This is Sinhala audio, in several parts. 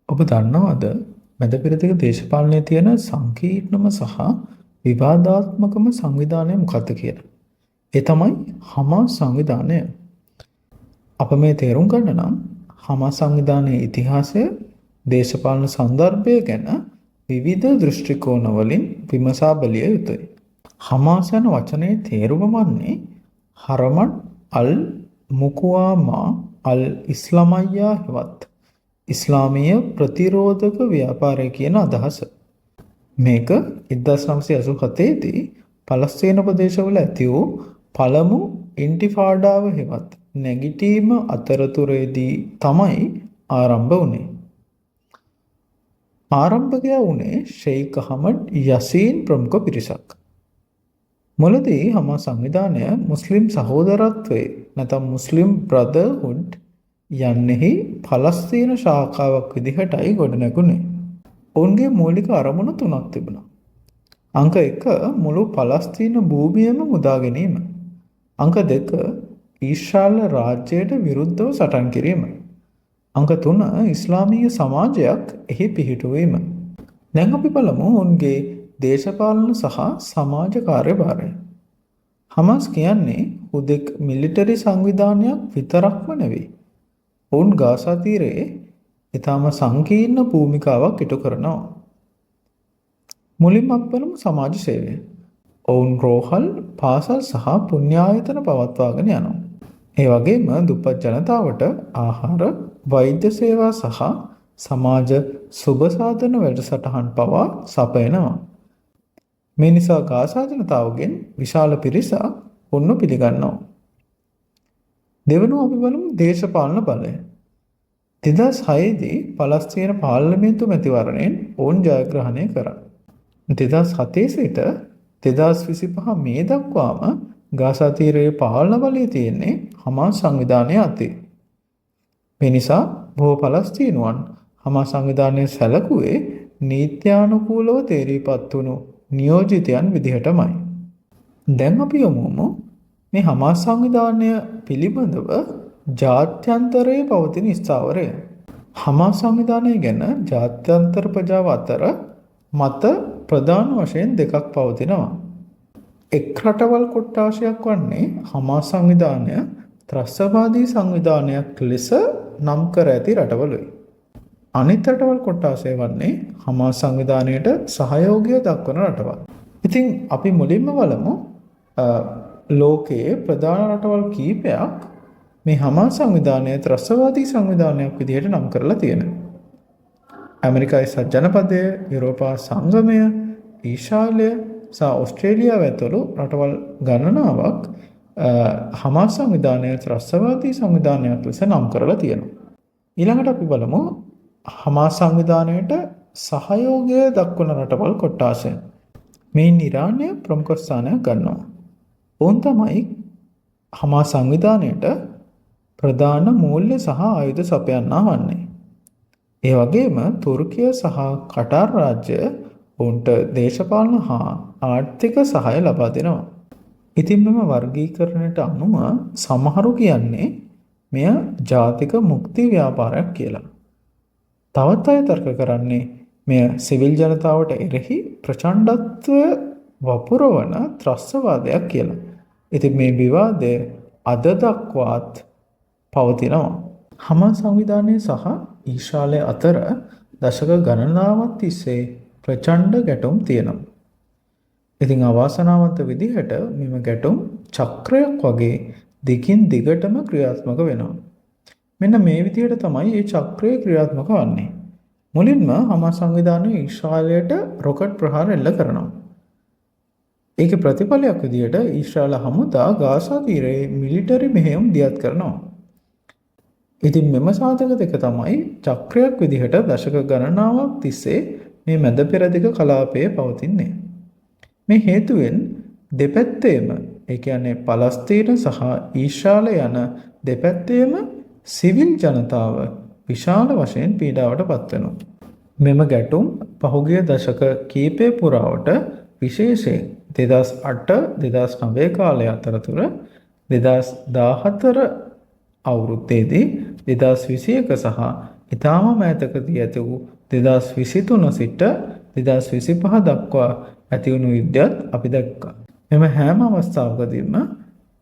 ඔබ දන්නවද මැද පෙරදිග දේශපාලනයේ තියෙන සංකීර්ණම සහ විවාදාත්මකම සංවිධානය මොකක්ද කියලා? ඒ තමයි හමාස් සංවිධානය. අප මේ තේරුම් ගන්න නම් හමාස් සංවිධානයේ ඉතිහාසය, දේශපාලන සන්දර්භය ගැන විවිධ දෘෂ්ටි කෝණ වලින් විමසා බැලිය යුතුයි. හමාස් යන වචනේ තේරුම වන්නේ හරමන් අල් මුකුවාමා අල් ඉස්ලාමයියා හෙවත් ඉස්ලාමීය ප්‍රතිරෝධක ව්‍යාපාරය කියන අදහස. මේක 1987 දී පලස්තීන ප්‍රදේශවල ඇති වූ පළමු ඉන්ටිෆාඩාව හෙවත් නැගිටීම අතරතුරේදී තමයි ආරම්භ වුණේ. ආරම්භකයා වුණේ ෂෙයිඛ් අහමඩ් යසීන් ප්‍රමුඛ පිරිසක්. මුලදී හමාස් සංවිධානය මුස්ලිම් සහෝදරත්වයේ නැත්නම් මුස්ලිම් බ්‍රදර්හුඩ් යන්නෙහි පලස්තීන ශාඛාවක් විදිහටයි ගොඩනැගුණේ. ඔවුන්ගේ මූලික අරමුණු තුනක් තිබුණා. අංක 1 මුළු පලස්තීන භූමියම මුදා ගැනීම. අංක 2 ඊශ්‍රායල් රාජ්‍යයට විරුද්ධව සටන් කිරීම. අංක 3 ඉස්ලාමීය සමාජයක් එහි පිහිටුවීම. දැන් අපි බලමු ඔවුන්ගේ දේශපාලන සහ සමාජ කාර්යභාරය. හමාස් කියන්නේ හුදෙක් මිලිටරි සංවිධානයක් විතරක්ම නෙවෙයි. ඔවුන් ගාසා තීරයේ ඊටම සංකීර්ණ භූමිකාවක් ඉටු කරනවා. මුලින්ම අපි බලමු සමාජ සේවය. ඔවුන් රෝහල්, පාසල් සහ පුණ්‍යායතන පවත්වාගෙන යනවා. ඒ වගේම දුප්පත් ජනතාවට ආහාර, වෛද්‍ය සේවා සහ සමාජ සුබ සාධන වැඩසටහන් පවා සපයනවා. මේ නිසා ගාසා ජනතාවගෙන් විශාල පිරිසක් ඔවුන්ව පිළිගන්නවා. දෙවනුව අපි බලමු දේශපාලන බලය. 2006 දී පලස්තීන පාර්ලිමේන්තු මැතිවරණයෙන් ඔවුන් ජයග්‍රහණය කරා. 2007 සිට 2025 මේ දක්වාම ගාසා තීරයේ පාලන බලය තියෙන්නේ හමාස් සංවිධානය අතේ. මේ නිසා බොහෝ පලස්තීනුවන් හමාස් සංවිධානය සැලකුවේ නීත්‍යානුකූලව තේරීපත් වුණු නියෝජිතයන් විදිහටමයි. දැන් අපි යමුමු මේ හමාස් සංවිධානය පිළිබඳව ජාත්‍යන්තරයේ පවතින ස්ථාවරය. හමාස් සංවිධානය ගැන ජාත්‍යන්තර ප්‍රජාව අතර මත ප්‍රධාන වශයෙන් දෙකක් පවතිනවා. එක් රටවල් කොට්ටාශයක් වන්නේ හමාස් සංවිධානය ත්‍රස්තවාදී සංවිධානයක් ලෙස නම් කර ඇති රටවලුයි. අනිත් රටවල් කොට්ටාශය වන්නේ හමාස් සංවිධානයට සහයෝගය දක්වන රටවල්. ඉතින් අපි මුලින්ම බලමු ලෝකයේ ප්‍රධාන රටවල් කීපයක් මේ හමාස් සංවිධානය ත්‍රස්තවාදී සංවිධානයක් විදිහට නම් කරලා තියෙනවා. ඇමරිකා එක්සත් ජනපදය, යුරෝපා සංගමය, ඊශ්‍රායලය සහ ඕස්ට්‍රේලියාව ඇතුළු රටවල් ගණනාවක් හමාස් සංවිධානය ත්‍රස්තවාදී සංවිධානයක් ලෙස නම් කරලා තියෙනවා. ඊළඟට අපි බලමු හමාස් සංවිධානයට සහයෝගය දක්වන රටවල් කොට්ටාශය. මේ ඉරානය ප්‍රමුඛ ස්ථානයක් ගන්නවා. ඔවුන් තමයි හමාස් සංවිධානයට ප්‍රධාන මූල්‍ය සහ ආයුධ සපයන්නා වන්නේ. ඒ වගේම තුර්කිය සහ කටාර් රාජ්‍ය ඔවුන්ට දේශපාලන හා ආර්ථික සහාය ලබා දෙනවා. ඉතින් මෙම වර්ගීකරණයට අනුව සමහරු කියන්නේ මෙය ජාතික මුක්ති ව්‍යාපාරයක් කියලා. තවත් අය තර්ක කරන්නේ මෙය සිවිල් ජනතාවට එරෙහි ප්‍රචණ්ඩත්වය වපුරවන ත්‍රස්තවාදයක් කියලා. ඉතින් මේ විවාදය අද දක්වාත් පවතිනවා. හමාස් සංවිධානය සහ ඊශ්‍රායලය අතර දශක ගණනාවක් තිස්සේ ප්‍රචණ්ඩ ගැටුම් තියෙනවා. ඉතින් අවාසනාවන්ත විදිහට මෙම ගැටුම් චක්‍රයක් වගේ දිගින් දිගටම ක්‍රියාත්මක වෙනවා. මෙන්න මේ විදිහට තමයි මේ චක්‍රය ක්‍රියාත්මක වන්නේ. මුලින්ම හමාස් සංවිධානය ඊශ්‍රායලයට රොකට් ප්‍රහාර එල්ල කරනවා. ඒකේ ප්‍රතිඵලයක් විදිහට ඊශ්‍රායල හමුදා ගාසා තීරයේ මිලිටරි මෙහෙයුම් දියත් කරනවා. ඉතින් මෙම සාධක දෙක තමයි චක්‍රයක් විදිහට දශක ගණනාවක් තිස්සේ මේ මැද පෙරදිග කලාපයේ පවතින්නේ. මේ හේතුවෙන් දෙපැත්තේම ඒ කියන්නේ පලස්තීන සහ ඊශ්‍රායල යන දෙපැත්තේම සිවිල් ජනතාව විශාල වශයෙන් පීඩාවට පත් වෙනවා. මෙම ගැටුම් පහුගිය දශක කීපය පුරාවට විශේෂයෙන් 2008-2009 කාලය අතරතුර 2014 අවුරුද්දේදී 2021 සහ ඊටාම මෑතකදී ඇති වූ 2023 සිට 2025 දක්වා ඇති වුණු යුද්ධයත් අපි දැක්කා. මෙම හැම අවස්ථාවකදීම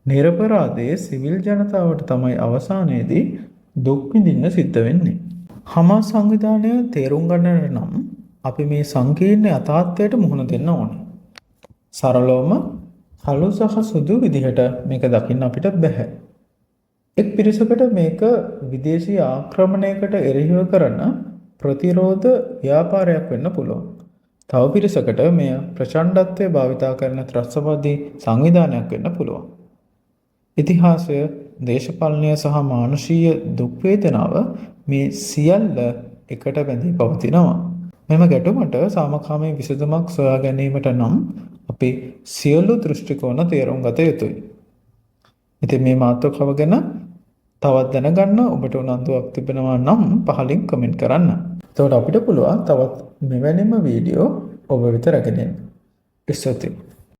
නිරපරාධයේ සිවිල් ජනතාවට තමයි අවසානයේදී දුක් විඳින්න සිද්ධ වෙන්නේ. හමාස් සංවිධානය තේරුම් ගන්නට නම් අපි මේ සංකීර්ණ යථාර්ථයට මුහුණ දෙන්න ඕනේ. සරලවම කළු සහ සුදු විදිහට මේක දකින්න අපිට බැහැ. එක් පිරිසකට මේක විදේශී ආක්‍රමණයකට එරෙහිව කරන ප්‍රතිරෝධ ව්‍යාපාරයක් වෙන්න පුළුවන්. තව පිරිසකට මෙය ප්‍රචණ්ඩත්වයේ භාවිතා කරන ත්‍රස්තවාදී සංවිධානයක් වෙන්න පුළුවන්. ඉතිහාසය, දේශපාලනය සහ මානුෂීය දුක් වේදනාව මේ සියල්ල එකට බැඳී පවතිනවා. මෙම ගැටුමට සාමකාමී විසඳුමක් සොයා ගැනීමට නම් අපි සියලු දෘෂ්ටි කෝණ තේරුම් ගත යුතුයි. ඉතින් මේ මාතෘකාව ගැන තවත් දැනගන්න ඔබට උනන්දුවක් තිබෙනවා නම් පහලින් කමෙන්ට් කරන්න. එතකොට අපිට පුළුවන් තවත් මෙවැනිම වීඩියෝ ඔබ වෙත රැගෙන එන්න. ස්තුතියි.